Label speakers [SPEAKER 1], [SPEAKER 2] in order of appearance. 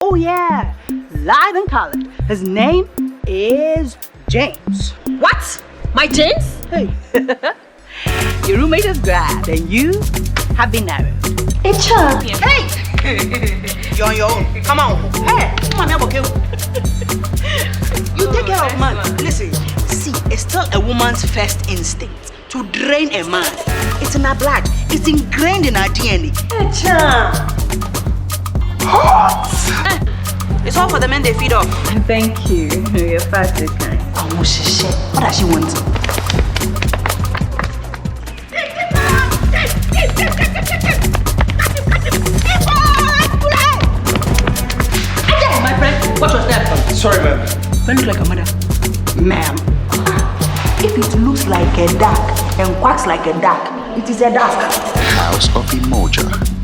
[SPEAKER 1] Oh yeah, live and colored. His name is James.
[SPEAKER 2] What? My James?
[SPEAKER 1] Hey. Your roommate is grad and you have been married.
[SPEAKER 2] Attoh.
[SPEAKER 1] Hey! You're on your own. Come on. Hey, come on, I'm okay. You take care of man. Listen, see, it's still a woman's first instinct to drain a man. It's in our blood. It's ingrained in our DNA.
[SPEAKER 2] Attoh.
[SPEAKER 1] It's all for the men they feed off.
[SPEAKER 2] Thank you. You're far too kind.
[SPEAKER 1] Oh, shit. What does she want?
[SPEAKER 2] My friend, what was that?
[SPEAKER 3] Sorry, ma'am.
[SPEAKER 1] Don't look like a mother. Ma'am. If it looks like a duck and quacks like a duck, it is a duck.
[SPEAKER 4] House of Umoja.